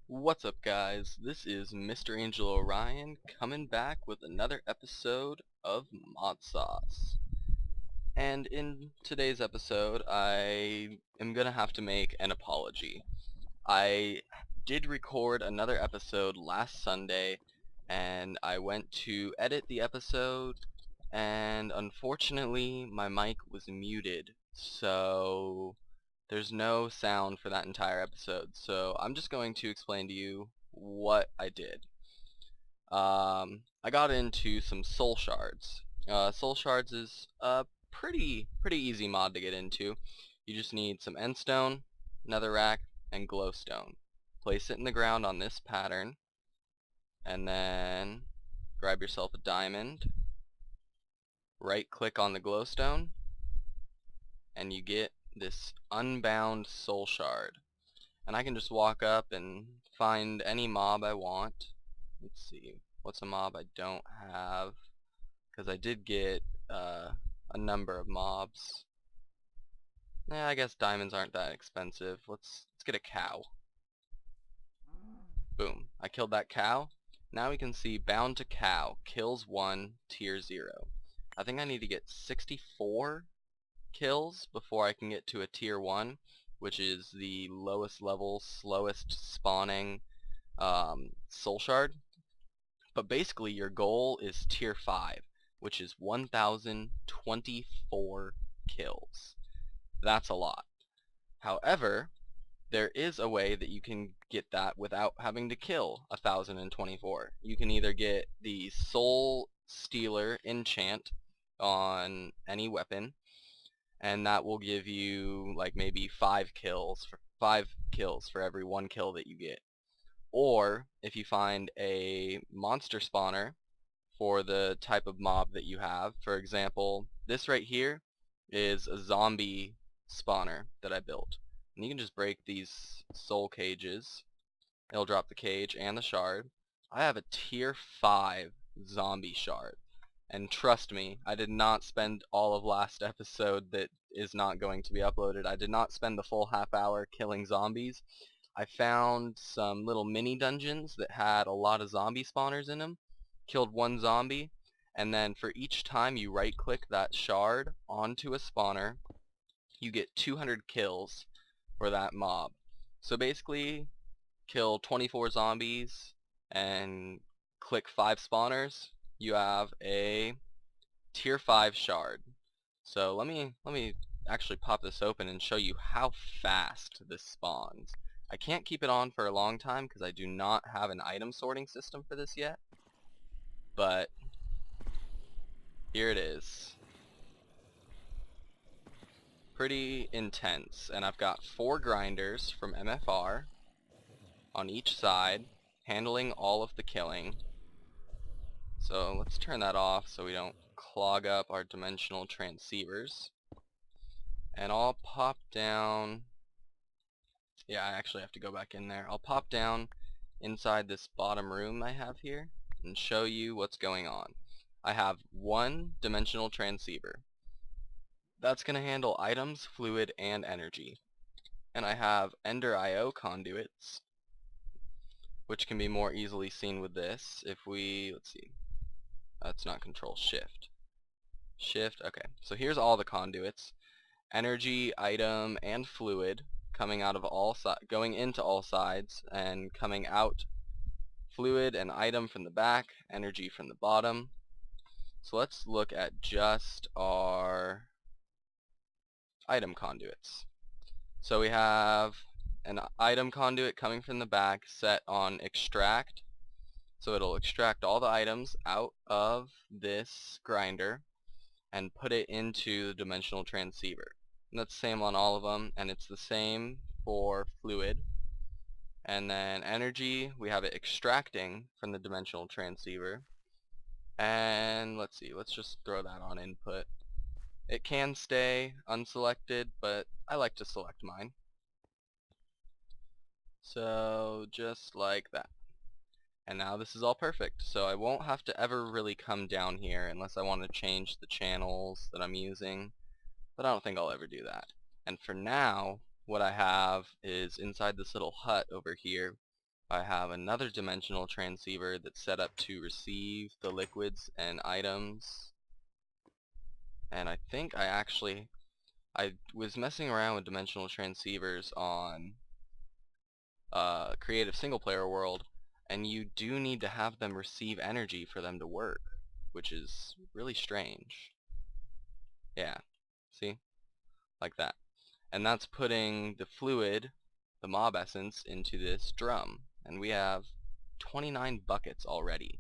What's up, guys? This is Mr. Mranjelorion coming back with another episode of Modsauce. And in today's episode, I am gonna have to make an apology. I did record another episode last Sunday, and I went to edit the episode, and unfortunately my mic was muted, so there's no sound for that entire episode. So I'm just going to explain to you what I did. I got into some Soul Shards. Soul Shards is a pretty easy mod to get into. You just need some Endstone, Netherrack, and Glowstone. Place it in the ground on this pattern, and then grab yourself a diamond. Right click on the Glowstone, and you get this unbound Soul Shard. And I can just walk up and find any mob I want. Let's see, what's a mob I don't have? Because I did get a number of mobs. Yeah, I guess diamonds aren't that expensive. Let's get a cow. Boom, I killed that cow. Now we can see bound to cow, kills 1, tier 0. I think I need to get 64 kills before I can get to a tier 1, which is the lowest level, slowest spawning soul shard. But basically your goal is tier 5, which is 1024 kills. That's a lot. However, there is a way that you can get that without having to kill 1024. You can either get the Soul Stealer enchant on any weapon, and that will give you like maybe 5 kills for every 1 kill that you get. Or if you find a monster spawner for the type of mob that you have, for example, this right here is a zombie spawner that I built. And you can just break these soul cages. It'll drop the cage and the shard. I have a tier 5 zombie shard. And trust me, I did not spend all of last episode that is not going to be uploaded. I did not spend the full half hour killing zombies. I found some little mini dungeons that had a lot of zombie spawners in them. Killed 1 zombie, and then for each time you right click that shard onto a spawner, you get 200 kills for that mob. So basically, kill 24 zombies and click 5 spawners, you have a tier 5 shard. So let me actually pop this open and show you how fast this spawns. I can't keep it on for a long time because I do not have an item sorting system for this yet, but here it is. Pretty intense, and I've got 4 grinders from MFR on each side handling all of the killing. So let's turn that off so we don't clog up our dimensional transceivers. And I'll pop down, yeah, I actually have to go back in there. I'll pop down inside this bottom room I have here and show you what's going on. I have 1 dimensional transceiver. That's going to handle items, fluid, and energy. And I have Ender IO conduits, which can be more easily seen with this. If we, let's see, that's not control, shift. Shift, okay. So here's all the conduits. Energy, item, and fluid coming out of all going into all sides and coming out. Fluid and item from the back, energy from the bottom. So let's look at just our item conduits. So we have an item conduit coming from the back set on extract. So it'll extract all the items out of this grinder and put it into the dimensional transceiver. And that's the same on all of them, and it's the same for fluid. And then energy, we have it extracting from the dimensional transceiver. And let's see, let's just throw that on input. It can stay unselected, but I like to select mine. So just like that. And now this is all perfect, so I won't have to ever really come down here unless I want to change the channels that I'm using, but I don't think I'll ever do that. And for now, what I have is inside this little hut over here, I have another dimensional transceiver that's set up to receive the liquids and items. And I think I was messing around with dimensional transceivers on creative single player world, and you do need to have them receive energy for them to work, which is really strange. Yeah, see? Like that. And that's putting the fluid, the mob essence, into this drum. And we have 29 buckets already.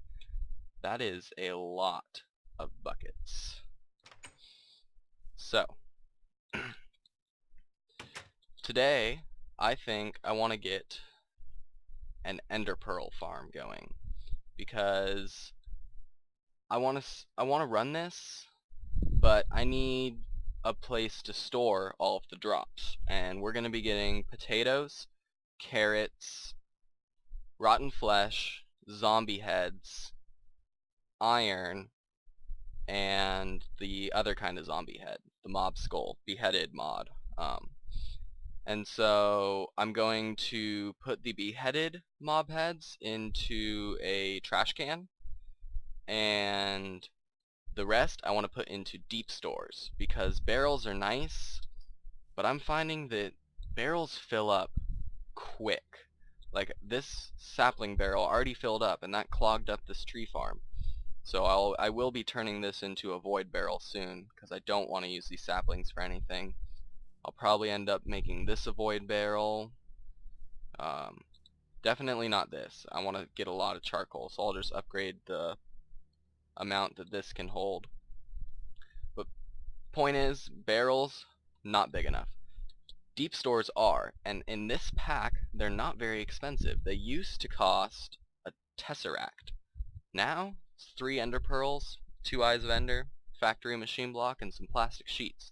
That is a lot of buckets. So, today, I think I want to get an ender pearl farm going, because I want to run this, but I need a place to store all of the drops, and we're going to be getting potatoes, carrots, rotten flesh, zombie heads, iron, and the other kind of zombie head, the mob skull, beheaded mod. And so I'm going to put the beheaded mob heads into a trash can, and the rest I want to put into deep stores, because barrels are nice, but I'm finding that barrels fill up quick. Like, this sapling barrel already filled up, and that clogged up this tree farm. So I will be turning this into a void barrel soon, because I don't want to use these saplings for anything. I'll probably end up making this a void barrel. Definitely not this. I want to get a lot of charcoal, so I'll just upgrade the amount that this can hold. But point is, barrels, not big enough. Deep stores are, and in this pack, they're not very expensive. They used to cost a tesseract. Now, it's 3 ender pearls, 2 eyes of ender, factory machine block, and some plastic sheets.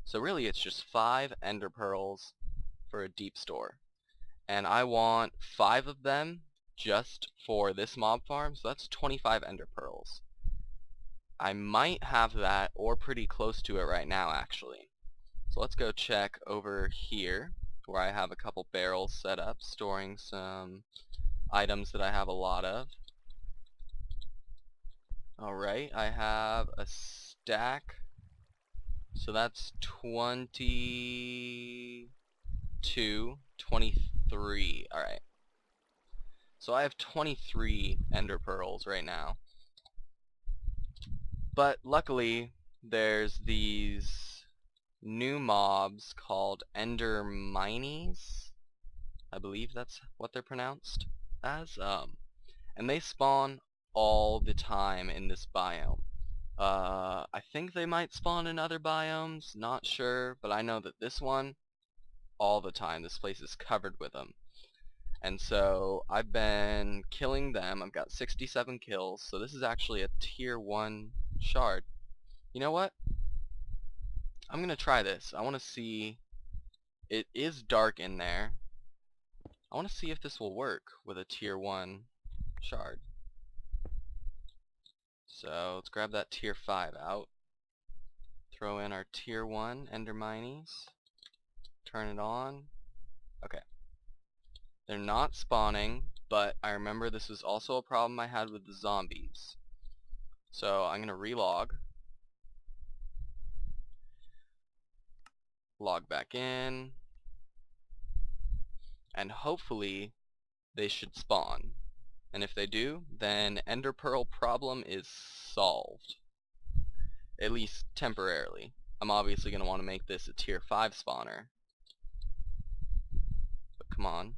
So really it's just 5 ender pearls for a deep store. And I want 5 of them just for this mob farm, so that's 25 ender pearls. I might have that, or pretty close to it right now, actually. So let's go check over here, where I have a couple barrels set up, storing some items that I have a lot of. Alright, I have a stack, so that's 22, 23, alright. So I have 23 ender pearls right now. But luckily, there's these new mobs called ender minies. I believe that's what they're pronounced as. And they spawn all the time in this biome. I think they might spawn in other biomes, not sure, but I know that this one, all the time, this place is covered with them. And so I've been killing them. I've got 67 kills, so this is actually a tier 1 shard. You know what? I'm gonna try this. I want to see. It is dark in there. I want to see if this will work with a tier 1 shard. So let's grab that tier 5 out. Throw in our tier 1 ender minies. Turn it on. Okay. They're not spawning, but I remember this was also a problem I had with the zombies. So I'm gonna relog. Log back in. And hopefully they should spawn. And if they do, then ender pearl problem is solved. At least temporarily. I'm obviously going to want to make this a tier 5 spawner. But come on.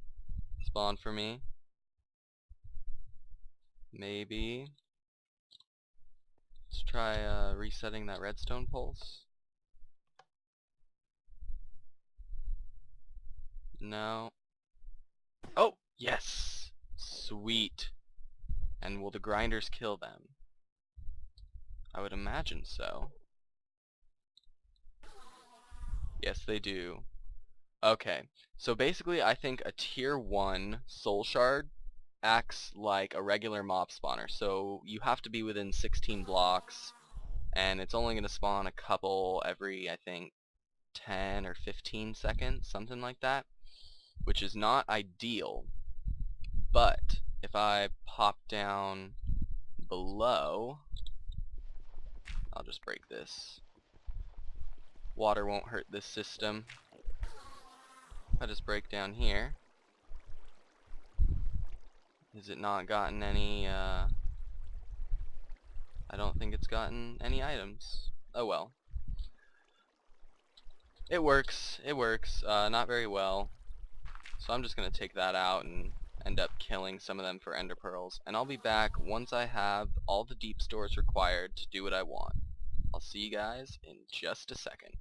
Spawn for me. Maybe. Let's try resetting that redstone pulse. No. Oh, yes! Sweet. And will the grinders kill them? I would imagine so. Yes, they do. Okay, so basically I think a tier 1 soul shard acts like a regular mob spawner. So you have to be within 16 blocks, and it's only going to spawn a couple every, I think, 10 or 15 seconds, something like that, which is not ideal. But if I pop down below, I'll just break this. Water won't hurt this system. If I just break down here, has it not gotten any, I don't think it's gotten any items. Oh well. It works, not very well. So I'm just gonna take that out and end up killing some of them for ender pearls. And I'll be back once I have all the deep stores required to do what I want. I'll see you guys in just a second.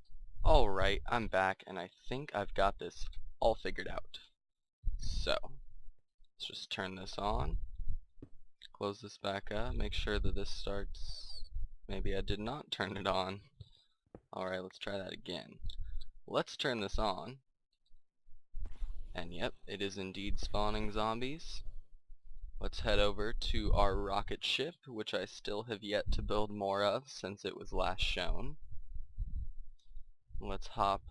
Alright, I'm back and I think I've got this all figured out. So, let's just turn this on. Close this back up, make sure that this starts. Maybe I did not turn it on. Alright, let's try that again. Let's turn this on. And yep, it is indeed spawning zombies. Let's head over to our rocket ship, which I still have yet to build more of since it was last shown. Let's hop.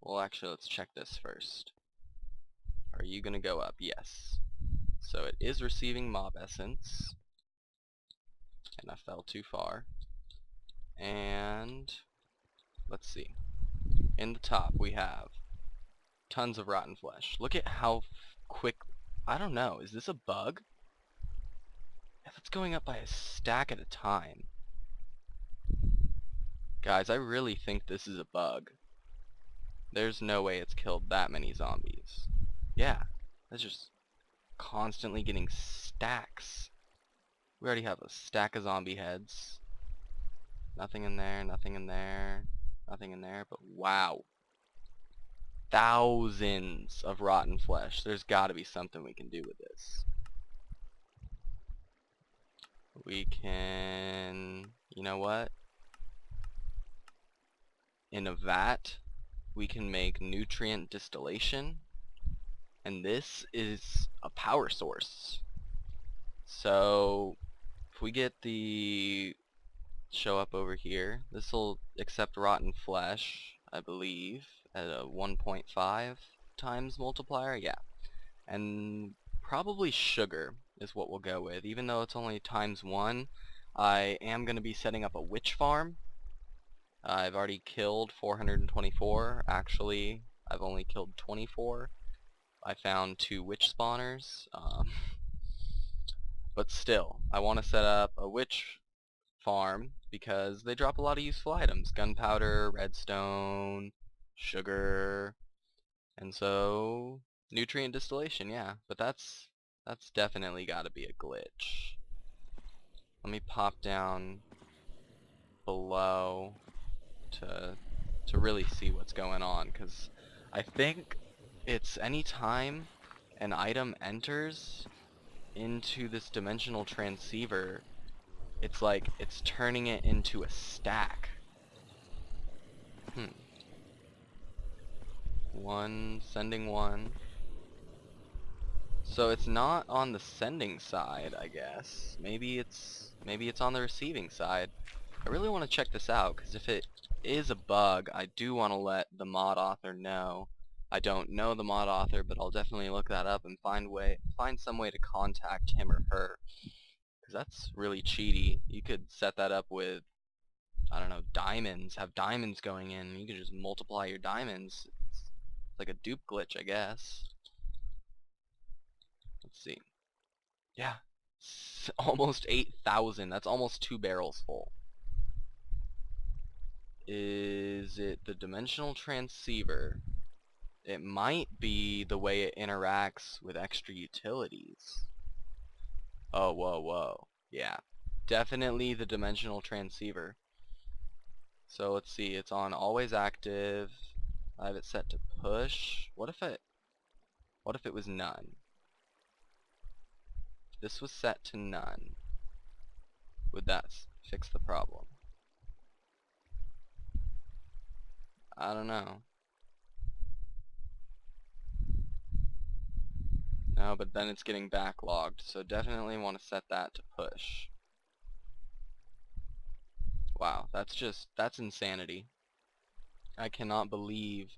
Well, actually, let's check this first. Are you gonna go up? Yes. So it is receiving mob essence. And I fell too far. And let's see. In the top we have tons of rotten flesh. Look at how quick. I don't know, is this a bug? If it's going up by a stack at a time. Guys, I really think this is a bug. There's no way it's killed that many zombies. Yeah, that's just constantly getting stacks. We already have a stack of zombie heads. Nothing in there, nothing in there, nothing in there, but wow. Thousands of rotten flesh. There's gotta be something we can do with this. We can, you know what? In a vat, we can make nutrient distillation, and this is a power source. So if we get the show up over here, this will accept rotten flesh, I believe, at a 1.5 times multiplier. Yeah, and probably sugar is what we'll go with. Even though it's only ×1, I am going to be setting up a witch farm. I've already killed 424. Actually, I've only killed 24. I found 2 witch spawners. But still, I want to set up a witch farm because they drop a lot of useful items. Gunpowder, redstone, sugar, and so nutrient distillation, yeah. But that's definitely got to be a glitch. Let me pop down below to really see what's going on, because I think it's any time an item enters into this dimensional transceiver, it's like it's turning it into a stack. Sending one. So it's not on the sending side, I guess. Maybe it's on the receiving side. I really want to check this out, because if it is a bug, I do want to let the mod author know. I don't know the mod author, but I'll definitely look that up and find some way to contact him or her. Because that's really cheaty. You could set that up with, I don't know, diamonds. Have diamonds going in. You could just multiply your diamonds. It's like a dupe glitch, I guess. Let's see. Yeah. Almost 8,000. That's almost 2 barrels full. Is it the dimensional transceiver? It might be the way it interacts with extra utilities. Oh, whoa, whoa. Yeah. Definitely the dimensional transceiver. So let's see, it's on always active. I have it set to push. What if it was none? If this was set to none, would that fix the problem? I don't know. No, but then it's getting backlogged, so definitely want to set that to push. Wow, that's insanity. I cannot believe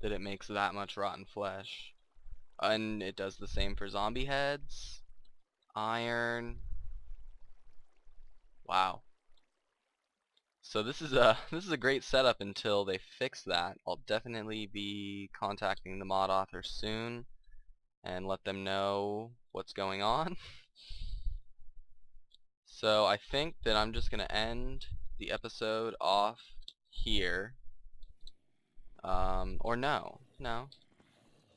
that it makes that much rotten flesh. And it does the same for zombie heads. Iron. Wow. So this is a this is a great setup until they fix that. I'll definitely be contacting the mod author soon and let them know what's going on. So I think that I'm just gonna end the episode off here. Or no.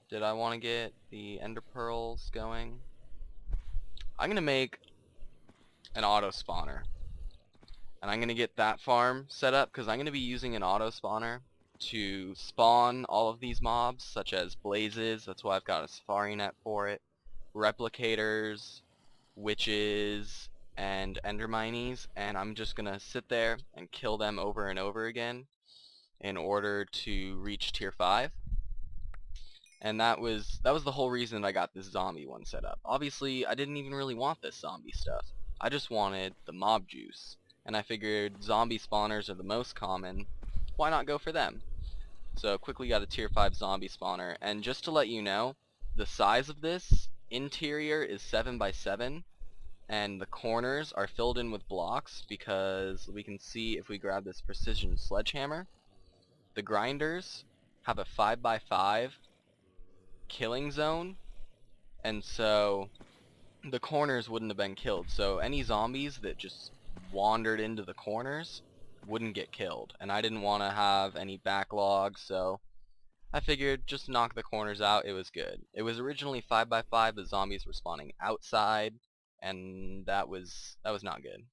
Did I want to get the ender pearls going? I'm gonna make an auto spawner. And I'm going to get that farm set up because I'm going to be using an auto spawner to spawn all of these mobs, such as blazes. That's why I've got a safari net for it. Replicators, witches, and enderminies. And I'm just going to sit there and kill them over and over again in order to reach tier 5. And that was the whole reason I got this zombie one set up. Obviously, I didn't even really want this zombie stuff. I just wanted the mob juice. And I figured zombie spawners are the most common. Why not go for them? So quickly got a tier 5 zombie spawner. And just to let you know, the size of this interior is 7 by 7. And the corners are filled in with blocks because we can see if we grab this precision sledgehammer, the grinders have a 5 by 5 killing zone. And so the corners wouldn't have been killed. So any zombies that just wandered into the corners wouldn't get killed. And I didn't want to have any backlog, so I figured just knock the corners out. It was good. It was originally 5 by 5. The zombies were spawning outside, and that was not good.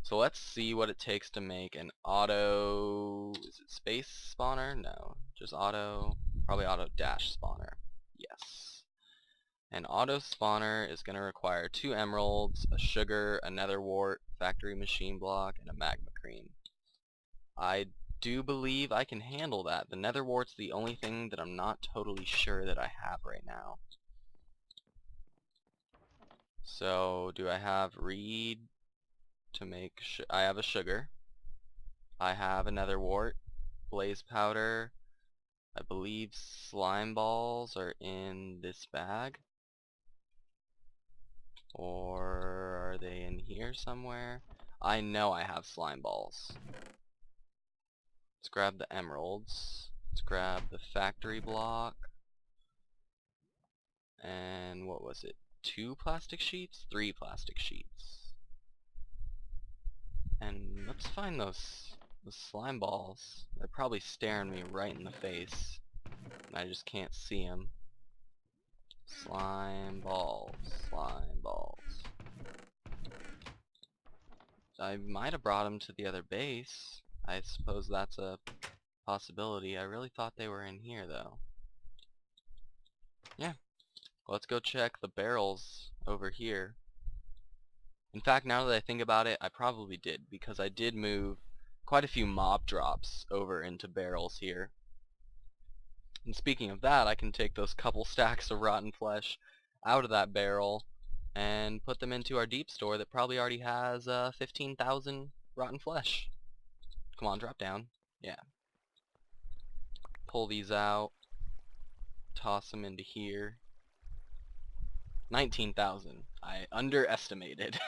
So let's see what it takes to make an auto... Is it space spawner? No, just auto... Probably auto dash spawner. Yes. An auto spawner is going to require 2 emeralds, a sugar, a nether wart, factory machine block, and a magma cream. I do believe I can handle that. The nether wart's the only thing that I'm not totally sure that I have right now. So do I have reed to make... I have a sugar. I have a nether wart, blaze powder. I believe slime balls are in this bag. Or are they in here somewhere? I know I have slime balls. Let's grab the emeralds. Let's grab the factory block. And what was it? 2 plastic sheets? 3 plastic sheets. And let's find those slime balls. They're probably staring me right in the face. And I just can't see them. Slime balls, slime balls. I might have brought them to the other base. I suppose that's a possibility. I really thought they were in here though. Yeah. Let's go check the barrels over here. In fact, now that I think about it, I probably did, because I did move quite a few mob drops over into barrels here. And speaking of that, I can take those couple stacks of rotten flesh out of that barrel and put them into our deep store that probably already has 15,000 rotten flesh. Come on, drop down. Yeah. Pull these out. Toss them into here. 19,000. I underestimated.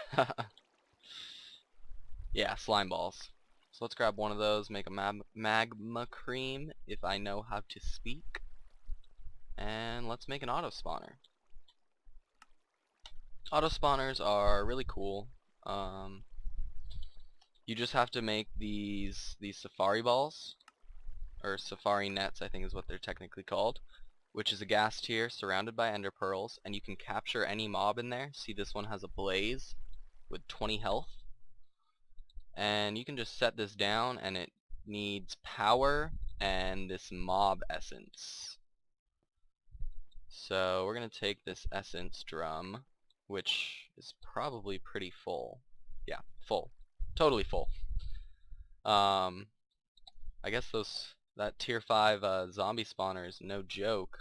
Yeah, slime balls. So let's grab one of those, make a magma cream, if I know how to speak. And let's make an auto spawner. Auto spawners are really cool. You just have to make these safari balls, or safari nets I think is what they're technically called, which is a gas tier surrounded by ender pearls, and you can capture any mob in there. See, this one has a blaze with 20 health. And you can just set this down, and it needs power and this mob essence. So we're going to take this essence drum, which is probably pretty full. Yeah, full. Totally full. I guess that tier 5 zombie spawner is no joke.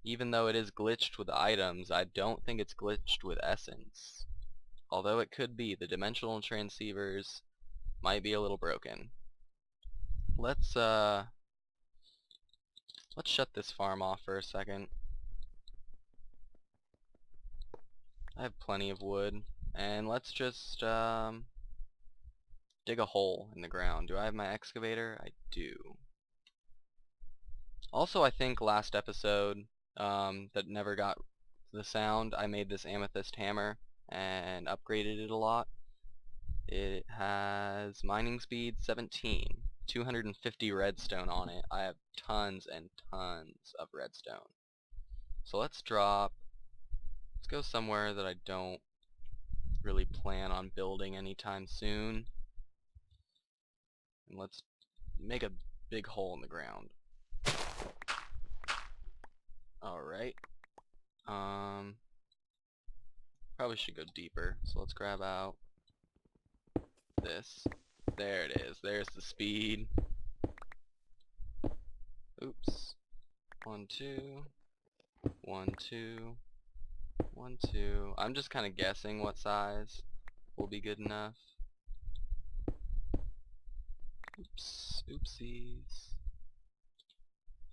Even though it is glitched with items, I don't think it's glitched with essence. Although it could be. The dimensional transceivers might be a little broken. Let's shut this farm off for a second. I have plenty of wood. And let's just dig a hole in the ground. Do I have my excavator? I do. Also, I think last episode that never got the sound, I made this amethyst hammer and upgraded it a lot. It has mining speed 17, 250 redstone on it. I have tons and tons of redstone. So let's go somewhere that I don't really plan on building anytime soon. And let's make a big hole in the ground. Alright. Probably should go deeper, so let's grab out this. There it is. There's the speed. Oops. 1, 2. 1, 2. 1, 2. I'm just kind of guessing what size will be good enough. Oops. Oopsies.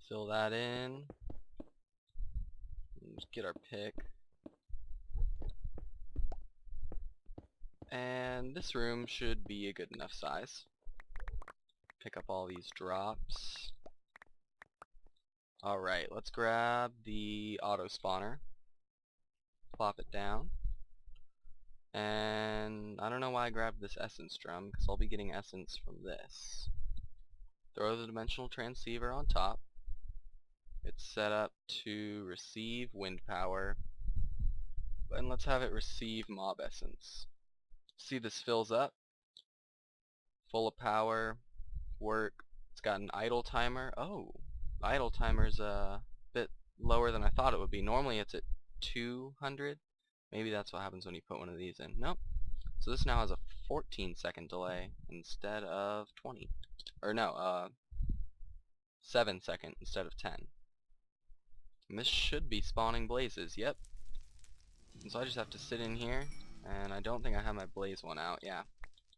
Fill that in. Just get our pick. And this room should be a good enough size. Pick up all these drops. Alright, let's grab the auto spawner. Plop it down. And I don't know why I grabbed this essence drum, because I'll be getting essence from this. Throw the dimensional transceiver on top. It's set up to receive wind power. And let's have it receive mob essence. See, this fills up. Full of power. Work. It's got an idle timer. Oh, the idle timer's a bit lower than I thought it would be. Normally it's at 200. Maybe that's what happens when you put one of these in. Nope. So this now has a 14-second delay instead of 20. Or no, 7-second instead of 10. And this should be spawning blazes. Yep. And so I just have to sit in here, and I don't think I have my blaze one out. Yeah.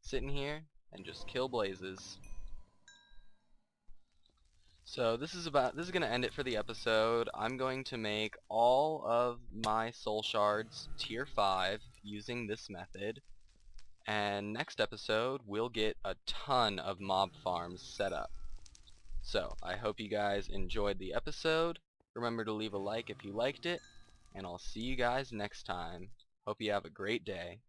Sit in here and just kill blazes. So this is going to end it for the episode. I'm going to make all of my soul shards tier 5 using this method. And next episode we'll get a ton of mob farms set up. So I hope you guys enjoyed the episode. Remember to leave a like if you liked it, and I'll see you guys next time. Hope you have a great day.